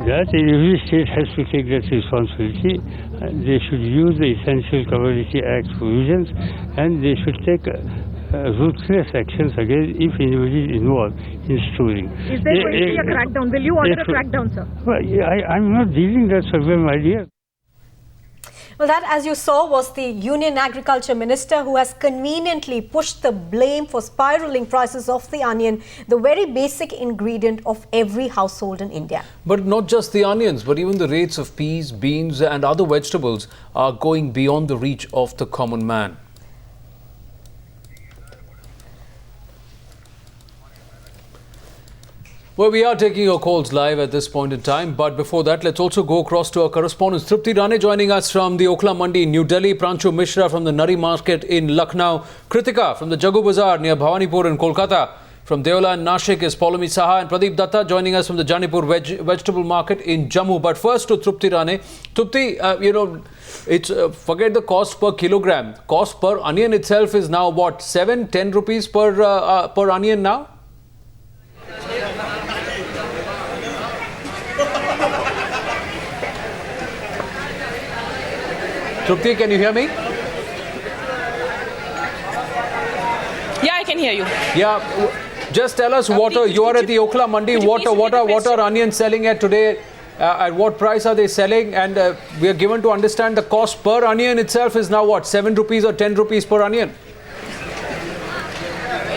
that every state has to take that responsibility. They should use the Essential Commodity Act provisions, and they should take ruthless actions against if anybody is involved in stealing. Is there going to be a crackdown? Will you order a crackdown, sir? Well, I'm not dealing that sublime idea. Well, that, as you saw, was the Union Agriculture Minister who has conveniently pushed the blame for spiraling prices of the onion, the very basic ingredient of every household in India. But not just the onions, but even the rates of peas, beans and other vegetables are going beyond the reach of the common man. Well, we are taking your calls live at this point in time. But before that, let's also go across to our correspondent Tripti Rane joining us from the Okhla Mandi in New Delhi, Pranchu Mishra from the Nari Market in Lucknow, Kritika from the Jagu Bazaar near Bhawanipur in Kolkata. From Deola and Nashik is Paulomi Saha, and Pradeep Datta joining us from the Janipur Vegetable Market in Jammu. But first to Tripti Rane. Tripti, it's forget the cost per kilogram. Cost per onion itself is now what, 7-10 rupees per onion now? Tripti, can you hear me? Yeah, I can hear you. Yeah, just tell us what you are at the Okhla Mandi. What are onions selling at today? At what price are they selling? And we are given to understand the cost per onion itself is now what, 7 rupees or 10 rupees per onion?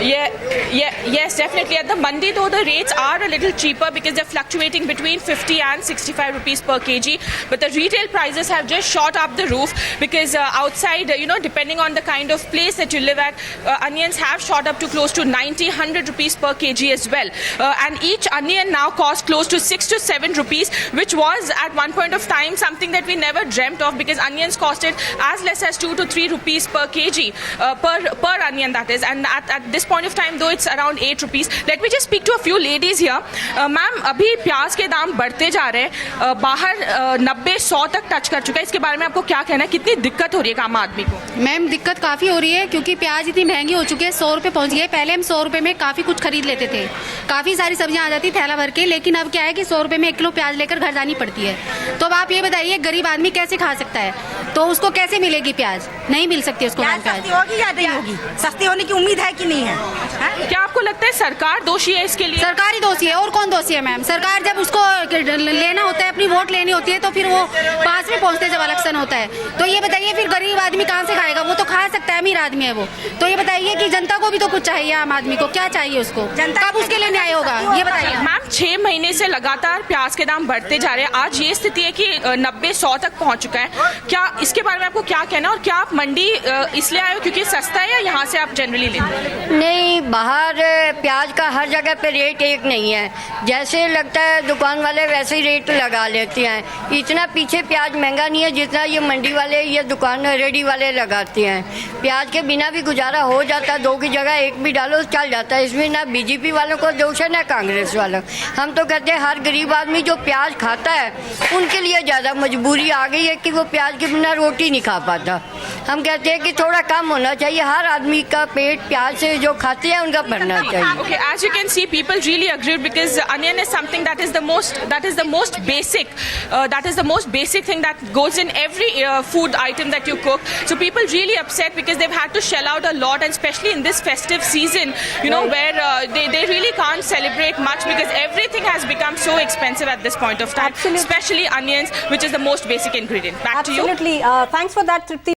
Yes, definitely. At the mandi, though, the rates are a little cheaper because they're fluctuating between 50 and 65 rupees per kg. But the retail prices have just shot up the roof because outside, depending on the kind of place that you live at, onions have shot up to close to 90-100 rupees per kg as well. And each onion now costs close to 6 to 7 rupees, which was at one point of time something that we never dreamt of because onions costed as less as 2 to 3 rupees per kg, per onion that is. And at this point of time, though, it's around 8 rupees. Let me just speak to a few ladies here. Ma'am, अभी प्याज के दाम बढ़ते जा रहे हैं, बाहर 90-100 तक टच कर चुका है. इसके बारे में आपको क्या कहना है? कितनी दिक्कत हो रही है आम आदमी को? मैम, दिक्कत काफ़ी हो रही है क्योंकि प्याज इतनी महंगी हो चुकी है, 100 रुपये पहुँच गए. पहले हम 100 रुपये में काफ़ी कुछ खरीद लेते थे, काफ़ी सारी सब्जियाँ आ जाती थैला भर के. लेकिन अब क्या है कि 100 रुपये में 1 किलो प्याज लेकर घर जानी पड़ती है. तो अब आप ये बताइए, गरीब आदमी कैसे खा सकता है? तो उसको कैसे मिलेगी प्याज? नहीं मिल सकती उसको. सस्ती होगी या नहीं होगी? सस्ती होने की उम्मीद है कि नहीं है? क्या आपको लगता है सरकार दोषी है इसके लिए? सरकार ही दोषी है, और कौन दोषी है मैम? सरकार जब उसको लेना होता है, अपनी वोट लेनी होती है, तो फिर वो पास में पहुंचते जब इलेक्शन होता है. तो ये बताइए फिर गरीब आदमी कहाँ से खाएगा? वो तो खा सकता है, अमीर आदमी है वो. तो ये बताइए कि जनता को भी तो कुछ चाहिए, आम आदमी को क्या चाहिए? उसको कब उसके लिए न्याय होगा, ये बताइए. मैम, 6 महीने से लगातार प्याज के दाम बढ़ते जा रहे हैं. आज ये स्थिति है कि 90-100 तक पहुंच चुका है. क्या इसके बारे में आपको क्या कहना? और क्या आप मंडी इसलिए आए हो क्योंकि सस्ता है या यहाँ से आप जनरली लेते हैं? नहीं, बाहर प्याज का हर जगह पे रेट एक नहीं है. जैसे लगता है दुकान वाले वैसे ही रेट लगा लेते हैं. इतना पीछे प्याज महंगा नहीं है जितना ये मंडी वाले या दुकान रेडी वाले लगाते हैं. प्याज के बिना भी गुजारा हो जाता है, 2 की जगह 1 भी डालो चल जाता है. इसमें ना बीजेपी वालों को दोष है ना कांग्रेस वालों. हम तो कहते हैं हर गरीब आदमी जो प्याज खाता है उनके लिए ज़्यादा मजबूरी आ गई है कि वो प्याज के बिना रोटी नहीं खा पाता. हम कहते हैं कि थोड़ा कम होना चाहिए. हर आदमी का पेट प्याज से जो खाते हैं उनका भरना चाहिए. Okay, as you can see, people really agreed because onion is something that is the most basic thing that goes in every food item that you cook. So people really upset because they've had to shell out a lot, and especially in this festive season, where they really can't celebrate much because everything has become so expensive at this point of time. Absolutely. Especially onions, which is the most basic ingredient. Back to you. Absolutely. Thanks for that, Tripti.